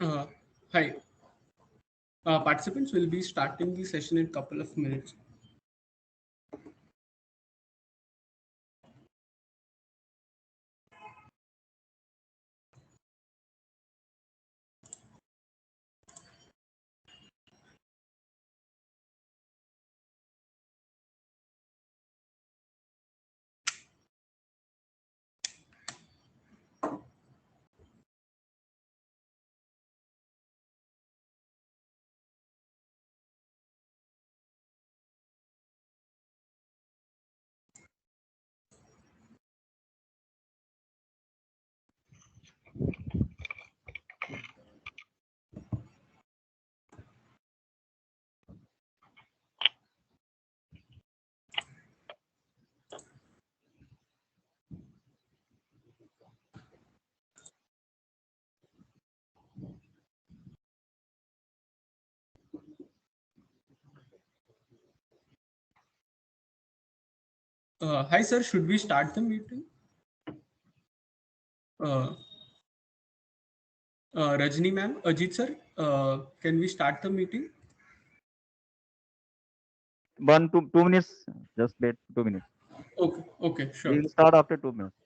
Uh, Hi, participants will be starting the session in a couple of minutes. Hi, sir. Should we start the meeting? Uh, Rajni ma'am, Ajit sir, can we start the meeting? 2 minutes. Just wait 2 minutes. Okay, okay, We sure. will start after 2 minutes.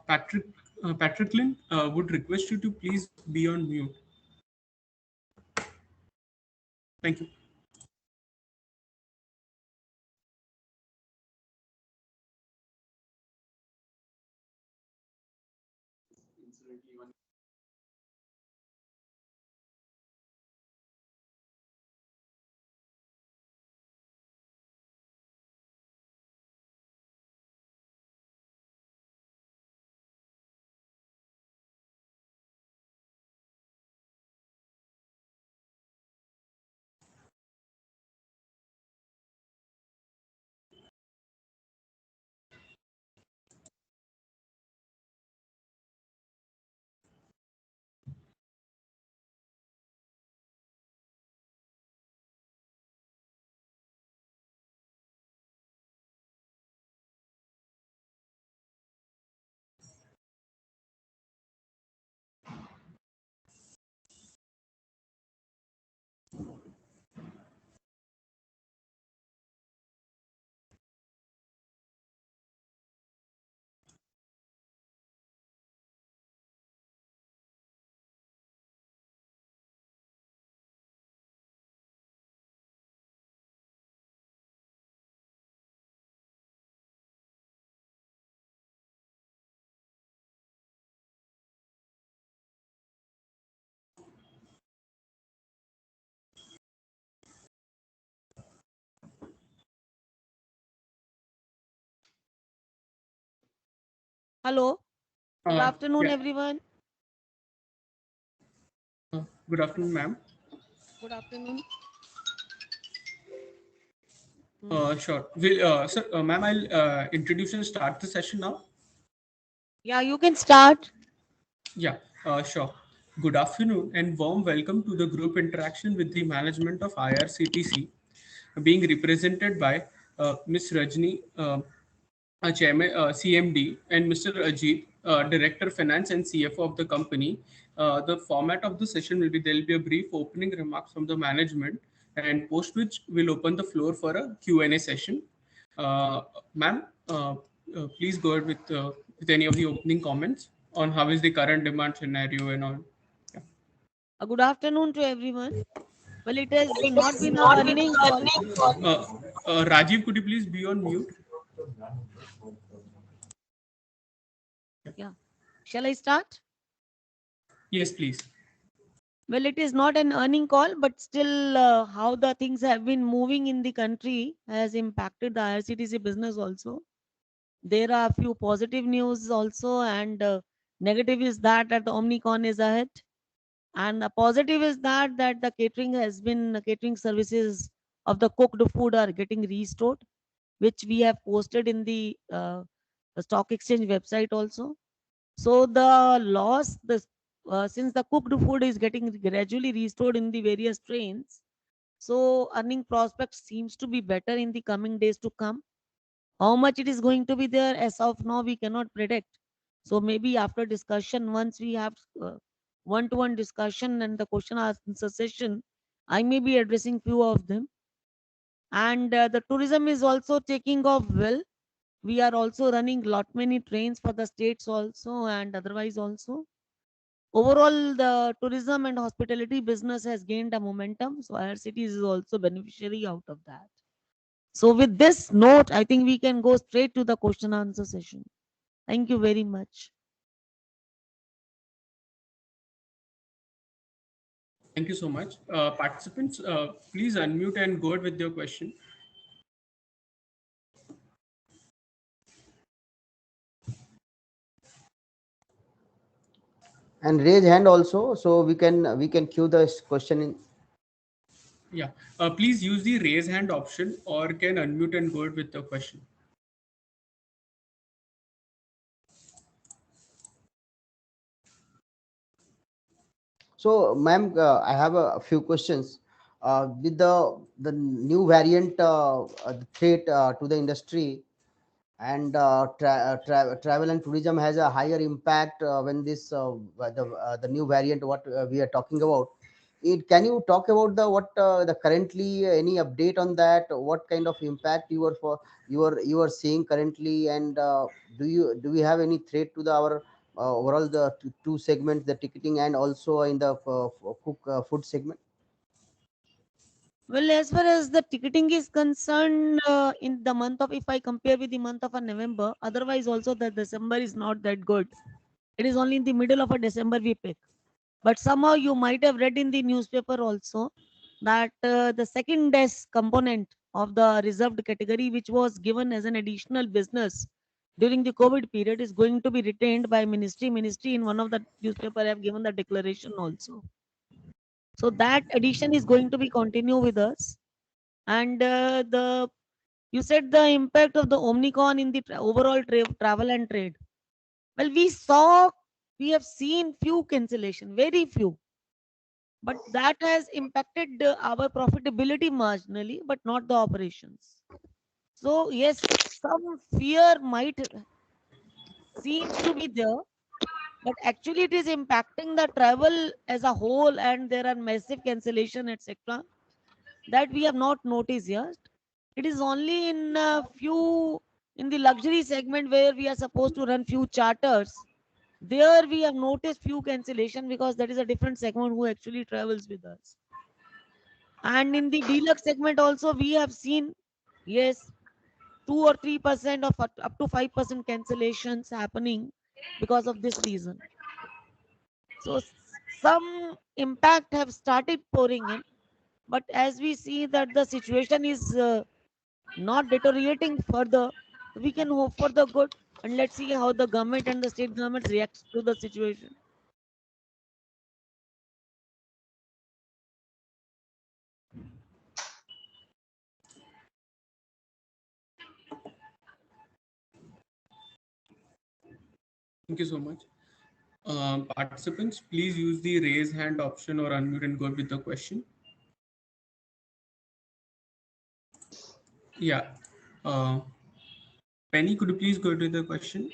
Patrick, Patrick Lynn would request you to please be on mute. Thank you. Hello, good afternoon, Yeah, everyone. good afternoon, ma'am. Good afternoon. Sure. Sir, ma'am, I'll introduce and start the session now. Yeah, you can start. Yeah, sure. Good afternoon and warm welcome to the group interaction with the management of IRCTC, being represented by Ms. Rajni, Chairman, CMD, and Mr. Ajit, Director Finance and CFO of the company. The format of the session will be there will be a brief opening remarks from the management, and post which we'll open the floor for a Q&A session. Uh, Ma'am, please go ahead with any of the opening comments on how is the current demand scenario and all. Yeah. A good afternoon to everyone. Well, it has not been a earning call. Uh, Rajiv, could you please be on mute? Shall I start? Yes, please. Well, it is not an earning call, but still, how the things have been moving in the country has impacted the IRCTC business also. There are a few positive news also, and negative is that the Omnicon is ahead. And the positive is that the catering services of the cooked food are getting restored, which we have posted in the stock exchange website also. So the loss, since the cooked food is getting gradually restored in the various trains, so earning prospects seems to be better in the coming days to come. How much it is going to be there as of now, we cannot predict. So maybe after discussion, once we have one-to-one discussion and the question answer session, I may be addressing few of them. And the tourism is also taking off well. We are also running lot many trains for the states also and otherwise also. Overall, the tourism and hospitality business has gained a momentum. So IRCTC is also beneficiary out of that. So with this note, I think we can go straight to the question answer session. Thank you very much. Thank you so much. Participants, please unmute and go ahead with your question. And raise hand also, so we can queue the question in. Yeah, please use the raise hand option or can unmute and go ahead with the question. So, ma'am, I have a few questions. With the new variant threat to the industry, and travel and tourism has a higher impact when the new variant what we are talking about. It, can you talk about the currently any update on that? What kind of impact you are seeing currently, and do we have any threat to the our overall the two segments, the ticketing and also in the food segment? Well, as far as the ticketing is concerned, in the month of, if I compare with the month of a November, otherwise also the December is not that good. It is only in the middle of a December we pick. But somehow you might have read in the newspaper also that the second desk component of the reserved category, which was given as an additional business during the COVID period, is going to be retained by ministry. Ministry in one of the newspaper have given the declaration also. So that addition is going to be continue with us. And the you said the impact of the Omnicon in the overall travel and trade. Well, we have seen few cancellation, very few, but that has impacted our profitability marginally, but not the operations. So yes, some fear might seems to be there, but actually it is impacting the travel as a whole, and there are massive cancellation, etc. That we have not noticed yet. It is only in a few in the luxury segment where we are supposed to run few charters. There we have noticed few cancellation because that is a different segment who actually travels with us. And in the deluxe segment also we have seen, yes, 2 or 3% of up to 5% cancellations happening because of this reason. So some impact have started pouring in, but as we see that the situation is not deteriorating further, we can hope for the good, and let's see how the government and the state government reacts to the situation. Thank you so much. Participants, please use the raise hand option or unmute and go with the question. Yeah. Penny, could you please go to the question?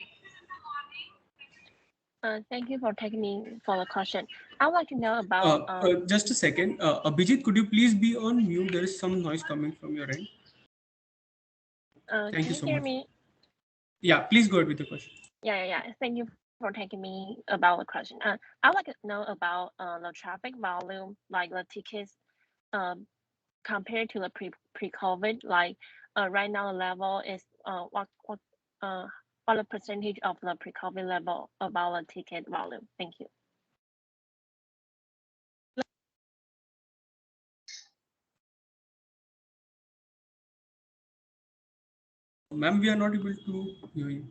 Thank you for taking me for the question. I would like to know about. Just a second. Abhijit, could you please be on mute? There is some noise coming from your end. Thank Can you you so hear much. me? Yeah, please go ahead with the question. Yeah. Thank you for taking me about the question. I would like to know about the traffic volume, like the tickets compared to the pre-COVID, like right now the level is what the percentage of the pre-COVID level about the ticket volume? Thank you. Ma'am, we are not able to hear you.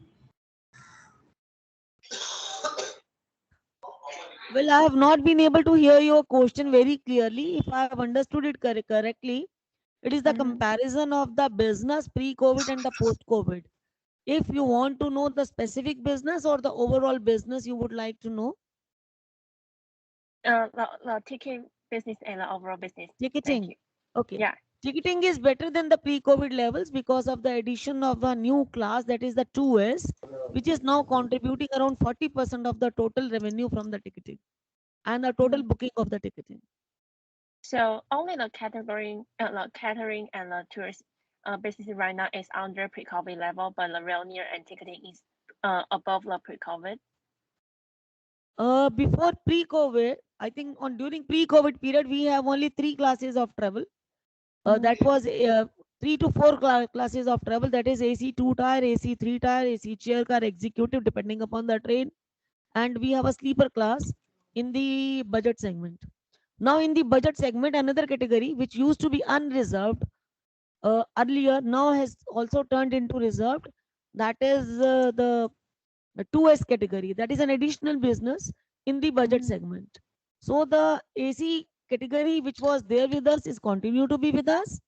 Well, I have not been able to hear your question very clearly. If I have understood it correctly, it is the comparison of the business pre-COVID and the post-COVID. If you want to know the specific business or the overall business you would like to know? The ticket business and the overall business. Ticketing. Okay. Yeah. Ticketing is better than the pre-COVID levels because of the addition of a new class, that is the 2S, which is now contributing around 40% of the total revenue from the ticketing and the total booking of the ticketing. So only the catering and the tourist business right now is under pre-COVID level, but the revenue and ticketing is above the pre-COVID. Before pre-COVID, I think during pre-COVID period, we have only 3 classes of travel. That was 3 to 4 classes of travel. That is AC 2-tier, AC 3-tier, AC chair car, executive, depending upon the train. And we have a sleeper class in the budget segment. Now in the budget segment, another category which used to be unreserved earlier now has also turned into reserved. That is the 2S category. That is an additional business in the budget segment. So the AC category which was there with us is continue to be with us,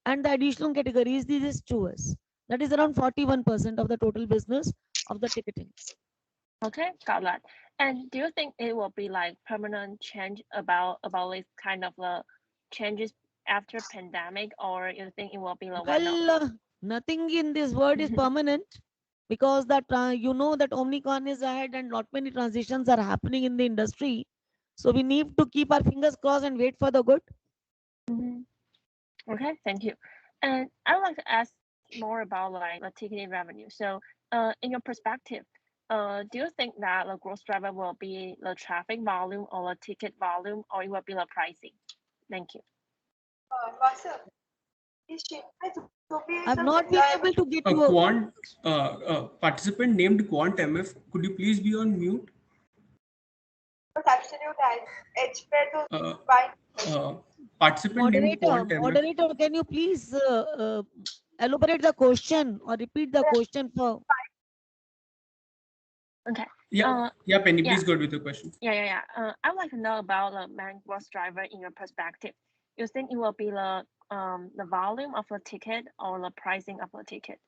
and the additional category is this 2S. That is around 41% of the total business of the ticketing. Okay, got that. And do you think it will be like permanent change about this kind of the changes after pandemic, or you think it will be like well, nothing in this world is permanent, because that you know that Omnicon is ahead and lot many transitions are happening in the industry. So we need to keep our fingers crossed and wait for the good. Okay, thank you. And I would like to ask more about like the ticketing revenue. So in your perspective, do you think that the growth driver will be the traffic volume or the ticket volume, or it will be the pricing? Thank you. I've not been able to get you. Quant participant named Quant MF. Could you please be on mute? Participant named Quant MF. Moderator, can you please elaborate the question or repeat the question for? Okay. Yeah, Penny, please go with the question. I would like to know about the main growth driver in your perspective. You think it will be the volume of the ticket or the pricing of the ticket?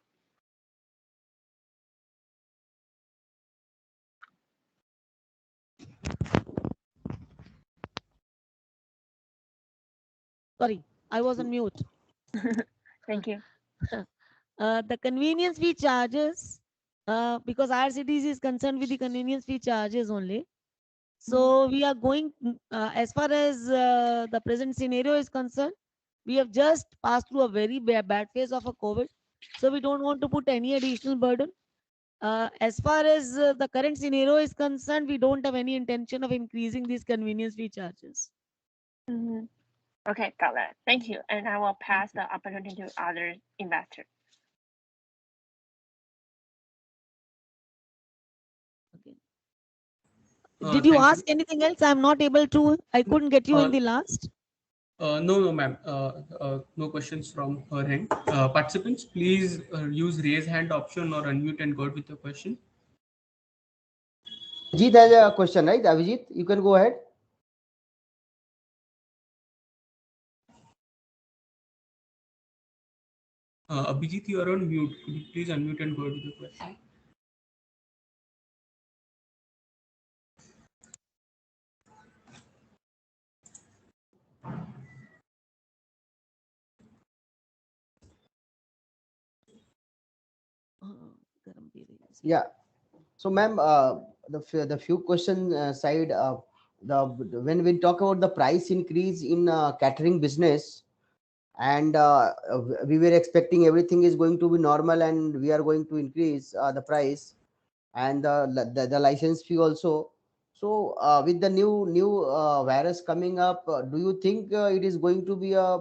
Sorry, I was on mute. Thank you. The convenience fee charges, because IRCTC is concerned with the convenience fee charges only. So we are going, as far as the present scenario is concerned, we have just passed through a very bad phase of a COVID. So we don't want to put any additional burden. As far as the current scenario is concerned, we don't have any intention of increasing these convenience fee charges. Okay, got that. Thank you. And I will pass the opportunity to other investors. Did you ask anything else? I'm not able to. I couldn't get you in the last. No, ma'am. No questions from her end. Participants, please use raise hand option or unmute and go with the question. Abhijit has a question, right? Abhijit, you can go ahead. Abhijit, you are on mute. Could you please unmute and go with the question? Yeah. So, ma'am, the few question side, when we talk about the price increase in catering business, and we were expecting everything is going to be normal and we are going to increase the price and the license fee also. So with the new virus coming up, do you think it is going to be a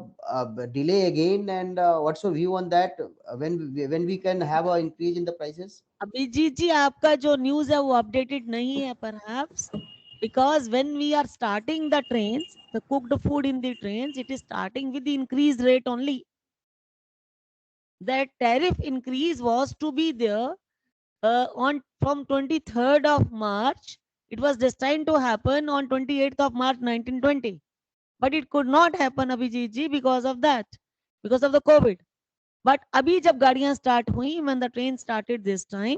delay again? And what's your view on that? When we can have an increase in the prices? Abhijit जी आपका जो news है वो updated नहीं है perhaps because when we are starting the trains, the cooked food in the trains, it is starting with the increased rate only. That tariff increase was to be there on from 23rd of March. It was destined to happen on 28th of March 1920, but it could not happen Abhijit ji because of that, because of the COVID. But abhi jab gaadiyan start hui, when the train started this time,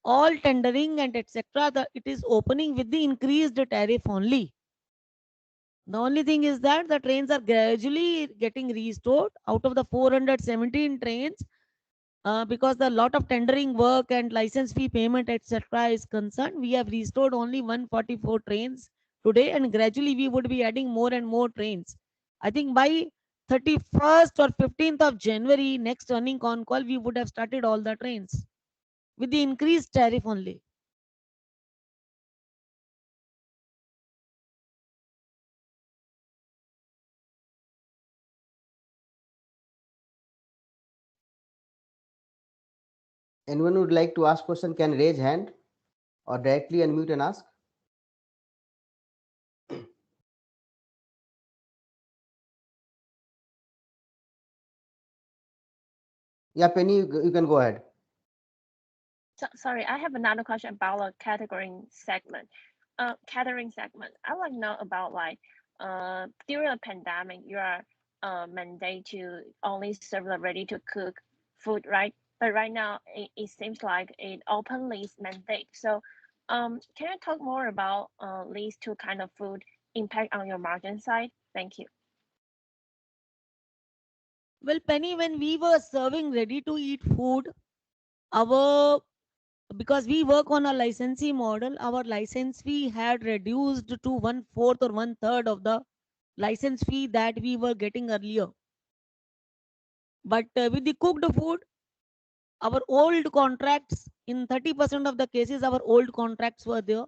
all tendering and etc., it is opening with the increased tariff only. The only thing is that the trains are gradually getting restored. Out of the 417 trains, because the lot of tendering work and license fee payment etc. is concerned, we have restored only 144 trains today, and gradually we would be adding more and more trains. I think by 31st or 15th of January, next earning con call, we would have started all the trains with the increased tariff only. Anyone would like to ask question can raise hand or directly unmute and ask. Yeah, Penny, you can go ahead. So, sorry, I have another question about the catering segment. Catering segment. I want to know about like during the pandemic, you are mandated to only serve the ready to cook food, right? But right now, it seems like it openly mandate. So, can you talk more about these two kind of food impact on your margin side? Thank you. Well, Penny, when we were serving ready to eat food, our because we work on a licensee model, our license fee had reduced to 1/4 or 1/3 of the license fee that we were getting earlier. But with the cooked food, our old contracts, in 30% of the cases, our old contracts were there.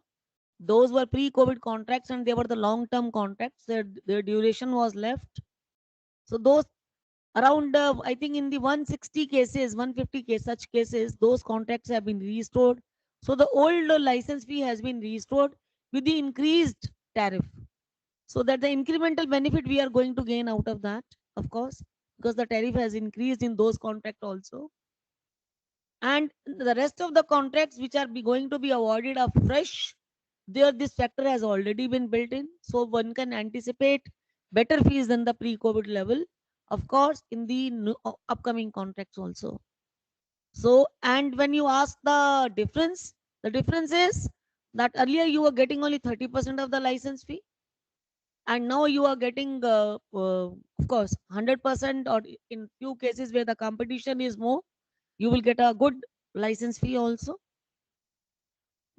Those were pre-COVID contracts and they were the long-term contracts. Their duration was left. So those around, I think in the 160 cases, 150 case, such cases, those contracts have been restored. So the old license fee has been restored with the increased tariff. So that the incremental benefit we are going to gain out of that, of course, because the tariff has increased in those contracts also. And the rest of the contracts which are going to be awarded are fresh. There, this factor has already been built in. So one can anticipate better fees than the pre-COVID level, of course, in the upcoming contracts also. So, and when you ask the difference is that earlier you were getting only 30% of the license fee, and now you are getting, of course, 100%, or in few cases where the competition is more, you will get a good license fee also.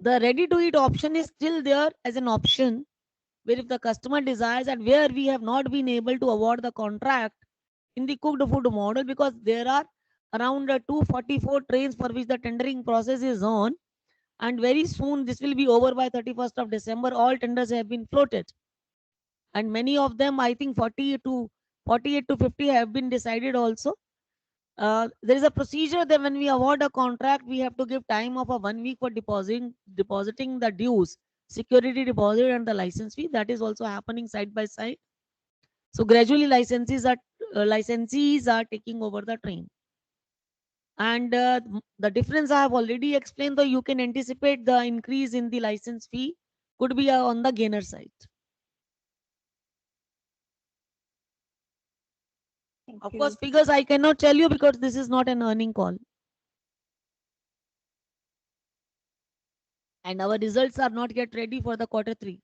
The ready to eat option is still there as an option, where if the customer desires, and where we have not been able to award the contract in the cooked food model, because there are around 244 trains for which the tendering process is on, and very soon this will be over by 31st of December. All tenders have been floated, and many of them, I think 48 to 50 have been decided also. There is a procedure that when we award a contract, we have to give time of a 1 week for depositing the dues, security deposit and the license fee. That is also happening side by side. So gradually licensees are taking over the train. And the difference I have already explained, though you can anticipate the increase in the license fee could be on the gainer side. Of course, figures I cannot tell you because this is not an earning call. And our results are not yet ready for the Q3.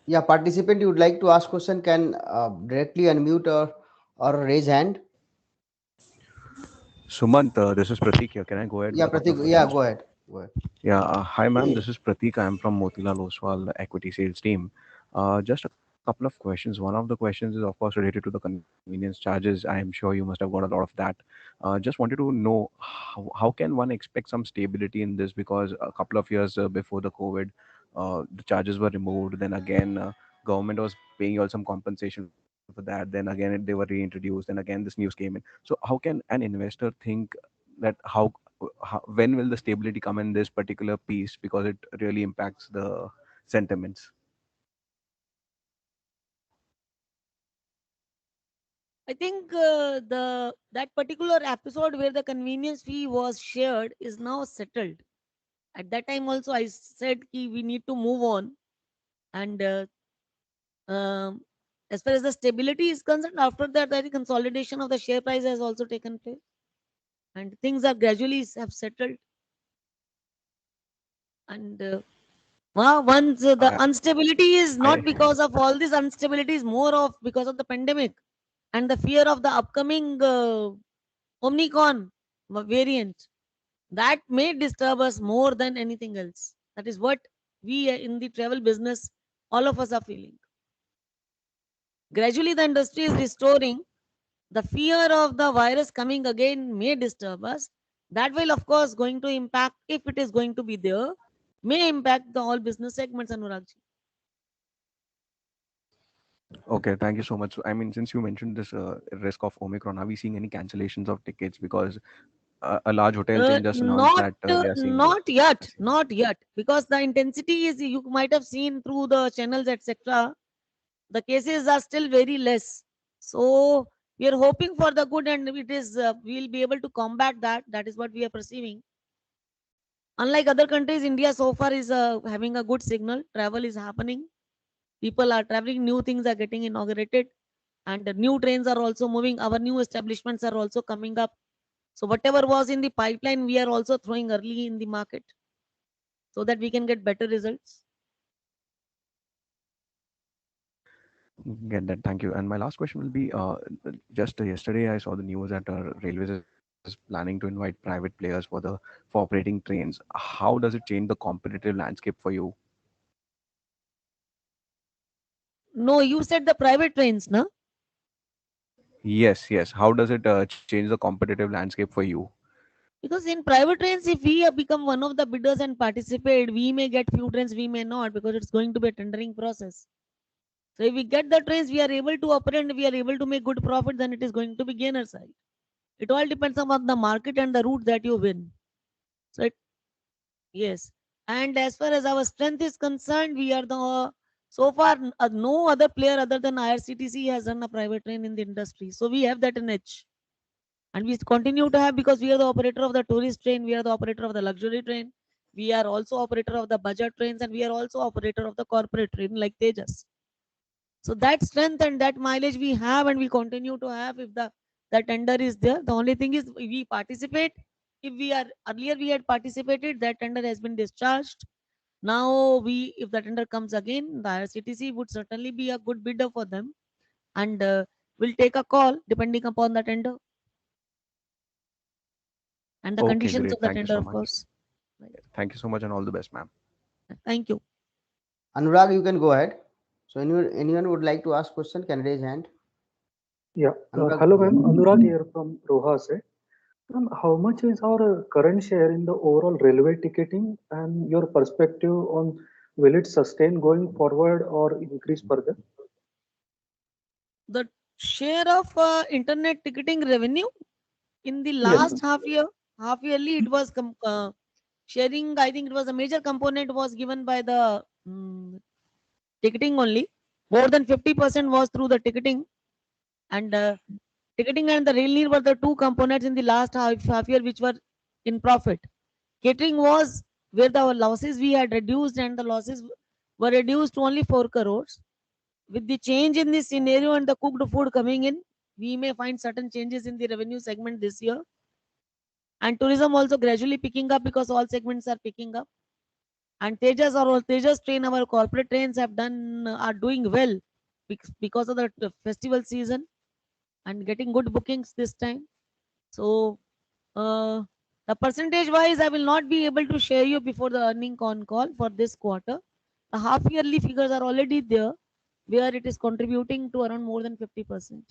Yeah, participant, you would like to ask question can directly unmute or raise hand. Sumant, this is Pratik here. Can I go ahead? Yeah, with a couple Pratik. of Yeah, questions? go ahead. Go ahead. Yeah, hi ma'am. This is Pratik. I'm from Motilal Oswal Equity Sales Team. Just a couple of questions. One of the questions is, of course, related to the convenience charges. I am sure you must have got a lot of that. Just wanted to know how can one expect some stability in this, because a couple of years before the COVID, the charges were removed. Then again, government was paying you all some compensation for that. Then again, they were reintroduced. Then again, this news came in. So how can an investor think that when will the stability come in this particular piece, because it really impacts the sentiments? I think that particular episode where the convenience fee was shared is now settled. At that time also I said ki we need to move on, and um, as far as the stability is concerned, after that I think consolidation of the share price has also taken place, and things are gradually have settled. And once the I, instability is not I because of all this instability, is more of because of the pandemic and the fear of the upcoming Omicron variant that may disturb us more than anything else. That is what we in the travel business, all of us are feeling. Gradually, the industry is restoring. The fear of the virus coming again may disturb us. That will, of course, going to impact, if it is going to be there, may impact the all business segments, Anurag ji. okay, thank you so much. I mean, since you mentioned this risk of Omicron, are we seeing any cancellations of tickets? Because a large hotel chain just announced that they are seeing Not yet, cancellation. not yet, because the intensity is, you might have seen through the channels, etc. The cases are still very less. So we are hoping for the good, and it is we'll be able to combat that. That is what we are perceiving. Unlike other countries, India so far is having a good signal. Travel is happening. People are traveling. New things are getting inaugurated, and the new trains are also moving. Our new establishments are also coming up. So whatever was in the pipeline, we are also throwing early in the market so that we can get better results. Get that. Thank you. And my last question will be, just yesterday I saw the news that Railways is planning to invite private players for operating trains. How does it change the competitive landscape for you? No, you said the private trains, no? Yes, yes. How does it change the competitive landscape for you? Because in private trains, if we have become one of the bidders and participate, we may get few trains, we may not, because it's going to be a tendering process. So if we get the trains, we are able to operate and we are able to make good profit, then it is going to be gainer side. It all depends on the market and the route that you win. So yes. And as far as our strength is concerned, we are the so far no other player other than IRCTC has run a private train in the industry. So we have that an edge. And we continue to have, because we are the operator of the tourist train, we are the operator of the luxury train, we are also operator of the budget trains, and we are also operator of the corporate train like Tejas. So that strength and that mileage we have, and we continue to have. If the tender is there, the only thing is we participate. If we are earlier we had participated, that tender has been discharged. Now we, if the tender comes again, the IRCTC would certainly be a good bidder for them, and will take a call depending upon the tender and the Okay, conditions great. of the Thank you tender, so of much. course. Right. Thank you so much and all the best, ma'am. Thank you. Anurag, you can go ahead. So anyone would like to ask question can raise hand. Yeah. Anurag, Hello, go ahead. ma'am. Anurag here from Rohas. Ma'am, how much is our current share in the overall railway ticketing, and your perspective on will it sustain going forward or increase further? The share of internet ticketing revenue in the Yes, last ma'am. half yearly, it was sharing. I think it was a major component was given by the ticketing only. More than 50% was through the ticketing, and ticketing and the rail neer were the two components in the last half year which were in profit. Catering was where the losses we had reduced, and the losses were reduced to only 4 crores. With the change in the scenario and the cooked food coming in, we may find certain changes in the revenue segment this year. And tourism also gradually picking up, because all segments are picking up. And Tejas train, our corporate trains are doing well because of the festival season and getting good bookings this time. So uh, The percentage wise, I will not be able to share you before the earning con call for this quarter. The half yearly figures are already there, where it is contributing to around more than 50%.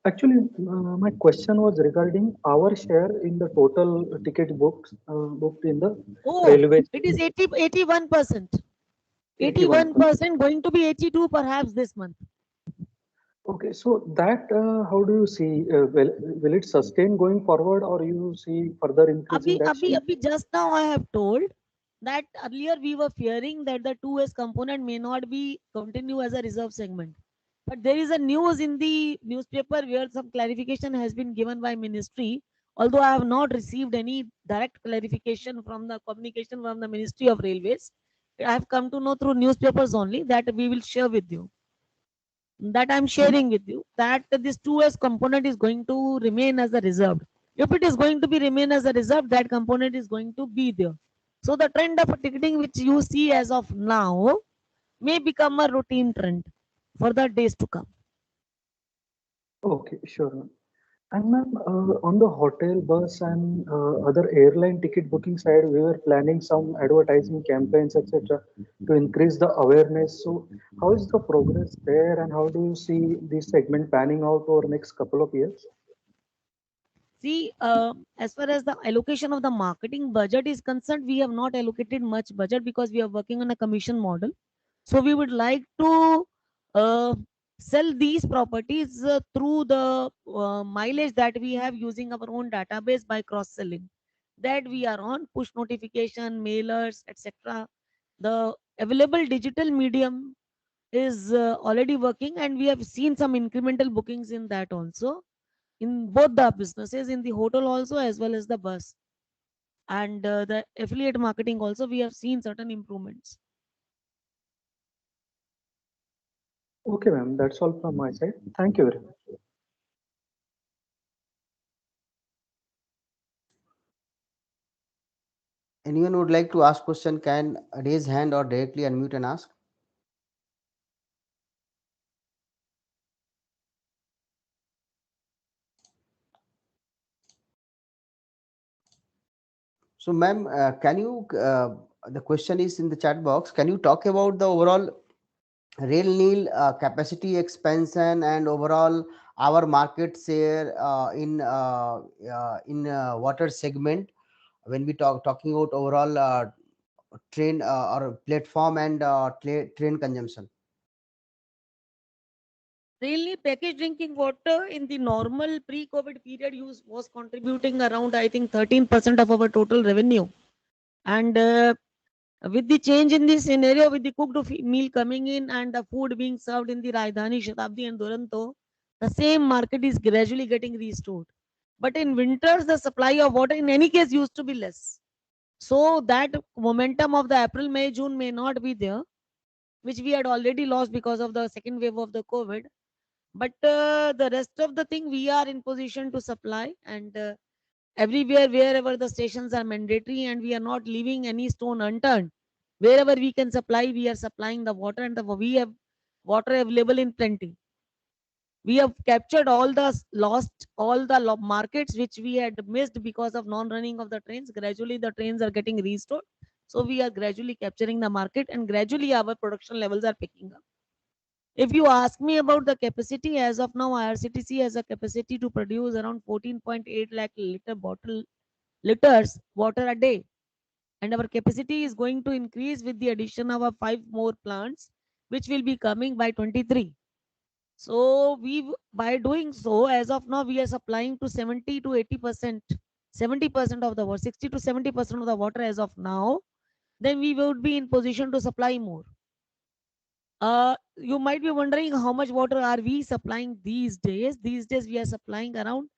Actually, my question was regarding our share in the total ticket books booked in the Oh, railway. it is 81%. 81%. 81% going to be 82 perhaps this month. Okay, so that how do you see? Will it sustain going forward, or you see further increase in that share? Abhi, just now I have told that earlier we were fearing that the 2S component may not be continue as a reserve segment. But there is a news in the newspaper where some clarification has been given by ministry. Although I have not received any direct clarification from the communication from the Ministry of Railways, I have come to know through newspapers only that we will share with you. That I'm sharing with you that this 2S component is going to remain as a reserve. If it is going to be remain as a reserve, that component is going to be there. So the trend of ticketing which you see as of now may become a routine trend for the days to come. Okay, sure, ma'am. And ma'am, on the hotel, bus, and other airline ticket booking side, we were planning some advertising campaigns, etc., to increase the awareness. So, how is the progress there, and how do you see this segment panning out over next couple of years? See, as far as the allocation of the marketing budget is concerned, we have not allocated much budget because we are working on a commission model. So we would like to uh, sell these properties through the mileage that we have using our own database by cross selling. That we are on push notification, mailers, etc. The available digital medium is already working, and we have seen some incremental bookings in that also, in both the businesses, in the hotel also as well as the bus and the affiliate marketing also. We have seen certain improvements. Okay, ma'am, that's all from my side. Thank you very much. Anyone would like to ask question can raise hand or directly unmute and ask. So, ma'am, can you? The question is in the chat box. Can you talk about the overall Rail Neil capacity expansion and overall our market share in water segment when we talking about overall train or platform and train consumption? Really, packaged drinking water in the normal pre-COVID period use was contributing around, I think, 13% of our total revenue. And with the change in this scenario, with the cooked meal coming in and the food being served in the Rajdhani, Shatabdi and Duranto, the same market is gradually getting restored. But in winters, the supply of water in any case used to be less. So that momentum of the April, May, June may not be there, which we had already lost because of the second wave of the COVID. But the rest of the thing we are in position to supply, and everywhere wherever the stations are mandatory, and we are not leaving any stone unturned. Wherever we can supply, we are supplying the water, and we have water available in plenty. We have captured all the lost all the markets which we had missed because of non-running of the trains. Gradually the trains are getting restored, so we are gradually capturing the market, and gradually our production levels are picking up. If you ask me about the capacity, as of now, IRCTC has a capacity to produce around 14.8 lakh liters water a day. And our capacity is going to increase with the addition of 5 more plants, which will be coming by 23. So by doing so, as of now, we are supplying to 70 to 80%, 70% of the water, 60 to 70% of the water as of now. Then we would be in position to supply more. You might be wondering how much water are we supplying these days. These days we are supplying around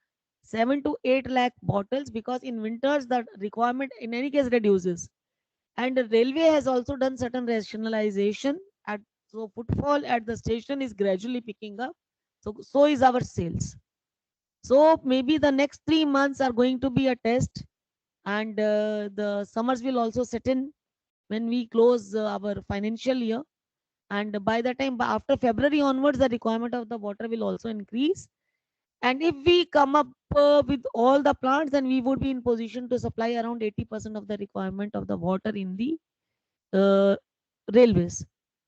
7 to 8 lakh bottles, because in winters the requirement in any case reduces, and the railway has also done certain rationalization so footfall at the station is gradually picking up, so is our sales. So maybe the next 3 months are going to be a test, and the summers will also set in when we close our financial year. And by the time after February onwards, the requirement of the water will also increase. And if we come up with all the plants, then we would be in position to supply around 80% of the requirement of the water in the railways.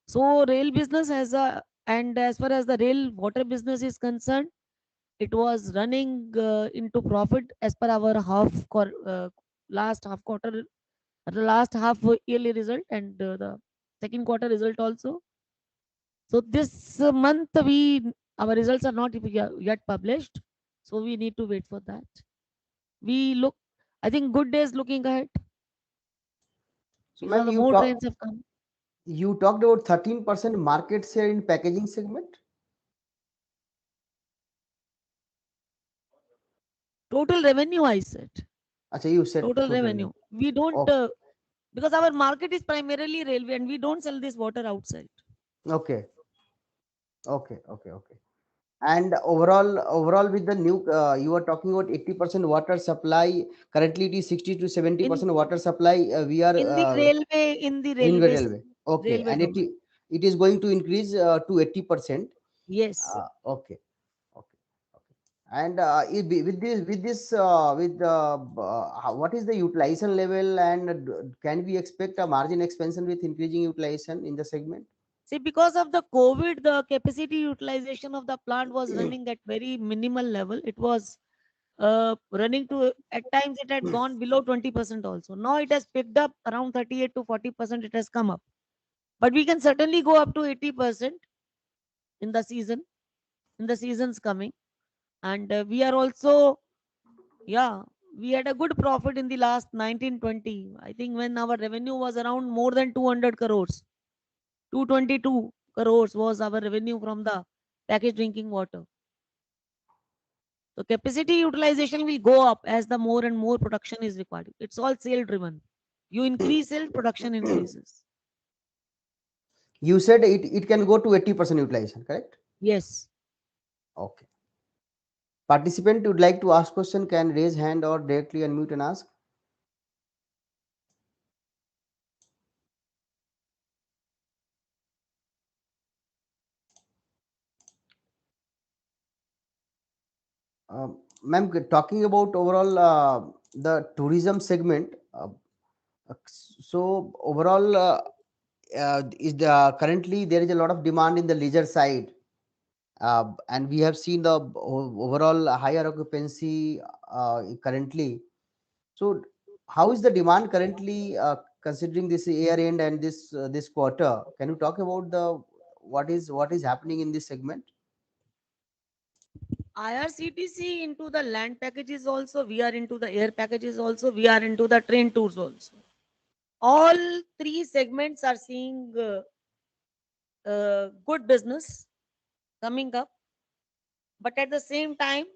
So rail business has a, and as far as the rail water business is concerned, it was running into profit as per our last half quarter, the last half yearly result, and the second quarter result also. So this month our results are not yet published, so we need to wait for that. We look, I think good days looking ahead. So, Because ma'am, the more trains have come. you talked about 13% market share in packaging segment. Total revenue, I said. Achha, you said Total revenue. We don't, Okay. because our market is primarily railway and we don't sell this water outside. Okay. Okay. Okay. Okay. And overall, with the new, you are talking about 80% water supply. Currently, it is 60 to 70% water supply. We are In the railway, railway. Okay, railway and domain. it is going to increase to 80%. Yes. Okay. Okay. Okay. And with this what is the utilization level, and can we expect a margin expansion with increasing utilization in the segment? See, because of the COVID, the capacity utilization of the plant was running at very minimal level. It was running to, at times it had gone below 20% also. Now it has picked up around 38 to 40%. It has come up, but we can certainly go up to 80% in the season, in the seasons coming. And we are also, yeah, we had a good profit in the last 1920. I think when our revenue was around more than 200 crores. 222 crores was our revenue from the packaged drinking water. So capacity utilization will go up as the more and more production is required. It's all sale driven. You increase sales, production increases. You said it can go to 80% utilization, correct? Yes. Okay. Participant would like to ask question can raise hand or directly unmute and ask. Ma'am, talking about overall the tourism segment. So overall, is the currently there is a lot of demand in the leisure side, and we have seen the overall higher occupancy currently. So how is the demand currently, considering this year end and this quarter? Can you talk about the what is happening in this segment? IRCTC into the land packages also, we are into the air packages also, we are into the train tours also. All three segments are seeing good business coming up. But at the same time,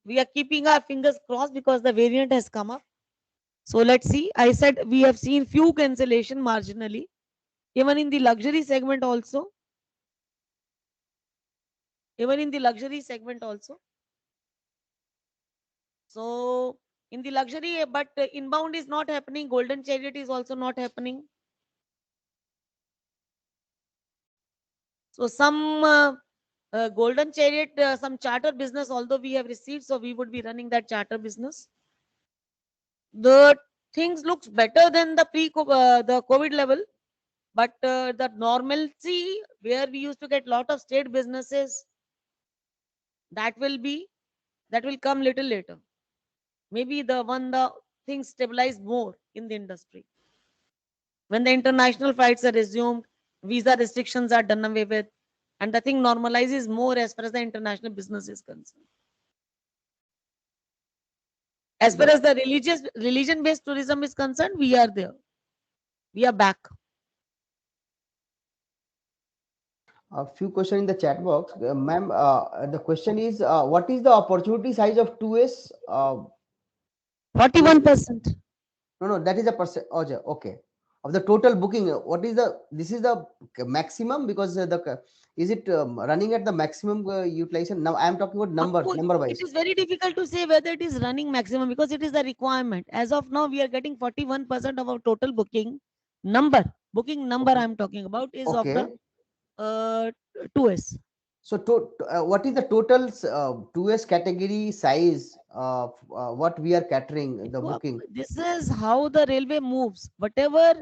we are keeping our fingers crossed because the variant has come up. So let's see. I said we have seen few cancellation marginally, even in the luxury segment also. Even in the luxury segment also. So in the luxury, but inbound is not happening. Golden Chariot is also not happening. So some Golden Chariot, some charter business, although we have received, so we would be running that charter business. The things looks better than the the COVID level, but the normalcy where we used to get lot of state businesses, that will come little later. Maybe the things stabilize more in the industry. When the international flights are resumed, visa restrictions are done away with, and the thing normalizes more as far as the international business is concerned. As far as the religion-based tourism is concerned, we are there. We are back. A few questions in the chat box, ma'am. The question is, what is the opportunity size of 2S? 41%. No, that is a percent. Okay, of the total booking. What is this is the maximum, because is it running at the maximum utilization? Now I am talking about number wise. It is very difficult to say whether it is running maximum because it is the requirement. As of now, we are getting 41% of our total booking number. Booking number I am talking about is of the 2S. So what is the total 2S category size of what we are catering the booking? This is how the railway moves. Whatever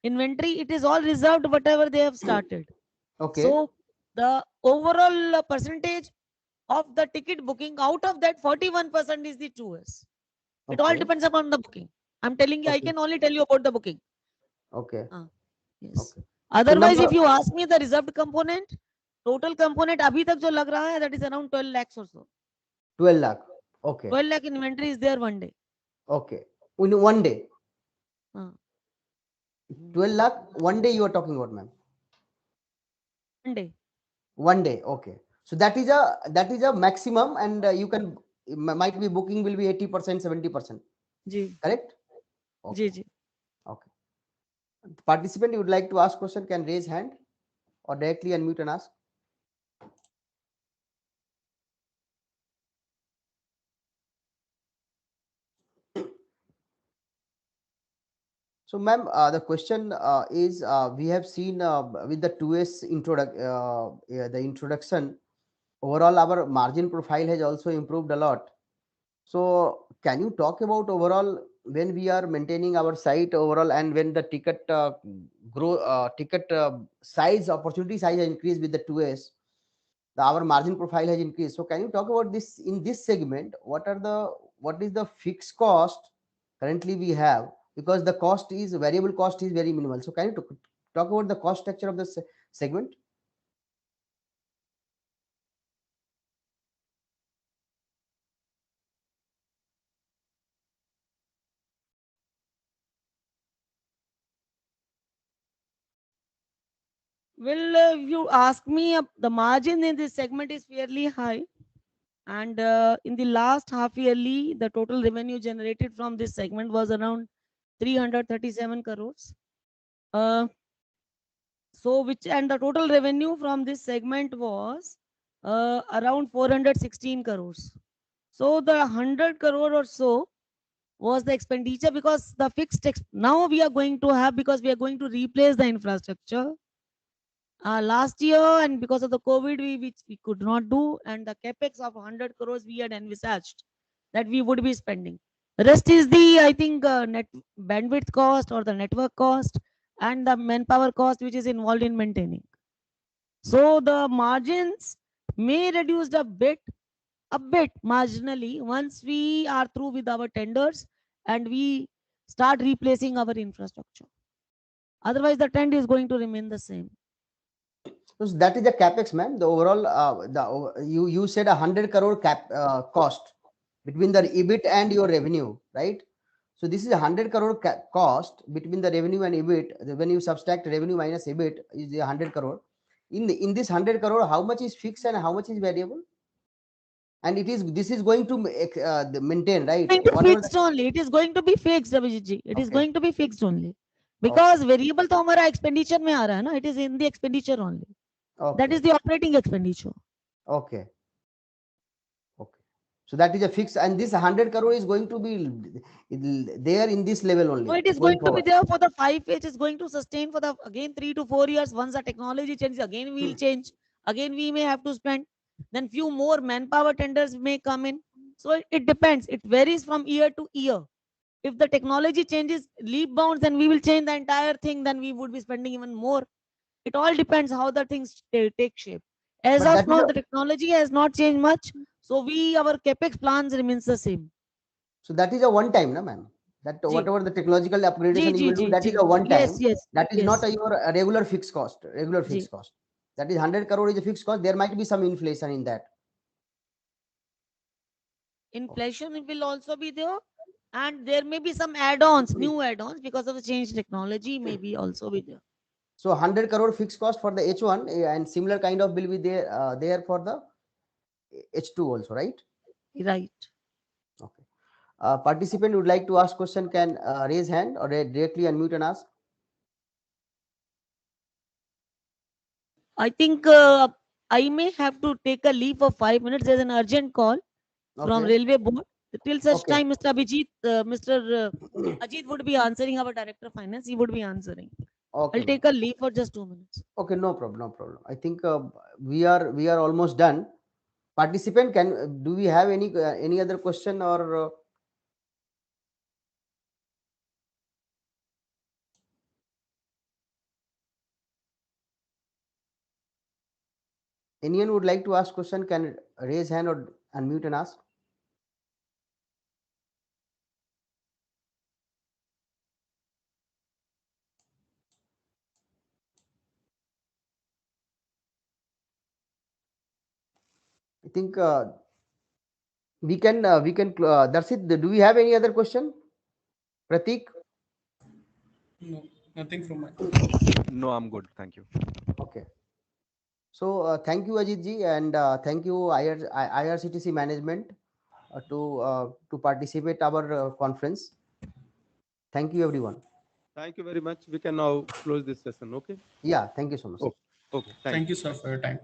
inventory, it is all reserved, whatever they have started. Okay. So the overall percentage of the ticket booking, out of that 41% is the 2S. It all Okay. depends upon the booking. I'm telling you, I Okay. can only tell you about the booking. Okay. Yes. Okay. Otherwise, number- if you ask me the reserved component, total component अभी तक जो लग रहा है, that is around 12 lakhs or so. 12 lakh. Okay. 12 lakh inventory is there one day. Okay. In one day. Uh, 12 lakh one day you are talking about, ma'am. One day. One day. Okay. So that is a maximum, and you can might be booking will be 80%, 70%. Ji. Correct? Ji ji. Okay. Participant, you would like to ask question, can raise hand or directly unmute and ask. So, ma'am, the question is, we have seen with the 2S the introduction, overall our margin profile has also improved a lot. So, can you talk about overall when we are maintaining our site overall, and when the ticket size, opportunity size has increased with the 2S, our margin profile has increased. So, can you talk about this in this segment? What is the fixed cost currently we have? Because the variable cost is very minimal. So, can you talk about the cost structure of this segment? Well, if you ask me, the margin in this segment is fairly high. And in the last half yearly, the total revenue generated from this segment was around 337 crores. And the total revenue from this segment was around 416 crores. So the 100 crore or so was the expenditure, because the now we are going to have, because we are going to replace the infrastructure. Last year, and because of the COVID, which we could not do, and the capex of 100 crores we had envisaged that we would be spending. The rest is the, I think, net bandwidth cost or the network cost and the manpower cost which is involved in maintaining. So the margins may reduce a bit marginally once we are through with our tenders and we start replacing our infrastructure. Otherwise, the trend is going to remain the same. So that is the capex, ma'am. The overall, you said 100 crore cost between the EBIT and your revenue, right? So this is 100 crore cost between the revenue and EBIT. When you subtract revenue minus EBIT, is 100 crore. In this 100 crore, how much is fixed and how much is variable? And this is going to maintain, right? Fixed only. It is going to be fixed, Abhijit. It is going to be fixed only. Because variable to हमारा expenditure में आ रहा है ना. It is in the expenditure only. That is the operating expenditure. Okay. Okay. So that is a fixed, and this 100 crore is going to be there in this level only. So it is going to be there for the 5 years. It is going to sustain for the again 3 to 4 years. Once the technology changes, again we will change. Again we may have to spend. Then few more manpower tenders may come in. So it depends. It varies from year to year. If the technology changes leap bounds, then we will change the entire thing. Then we would be spending even more. It all depends how the things take shape. As of now, the technology has not changed much. So our capex plans remains the same. So that is a one time, na ma'am? That whatever the technological upgradation you will do, that is a one time. Yes. That is not your regular fixed cost. That is 100 crore is a fixed cost. There might be some inflation in that. Inflation will also be there, and there may be some add-ons, new add-ons, because of the change technology may be also be there. So 100 crore fixed cost for the H1, and similar kind of will be there for the H2 also, right? Right. Okay. Participant would like to ask question, can raise hand or directly unmute and ask. I think I may have to take a leave for 5 minutes. There's an urgent call from Railway Board. Till such time, Mr. Abhijit, Mr. Ajit would be answering, our Director of Finance. He would be answering. Okay, I'll take a leave for just 2 minutes. okay, no problem, no problem. I think we are almost done. Participant, can do we have any other question or anyone would like to ask question? Can raise hand or unmute and ask? I think we can that's it. Do we have any other question? Pratik? No, nothing from my. No, I'm good. Thank you. Okay. So thank you, Ajit ji, and thank you IRCTC management to participate our conference. Thank you, everyone. Thank you very much. We can now close this session. Okay. Yeah, thank you so much. Okay. Okay. Thank Thank you. you, sir, for your time.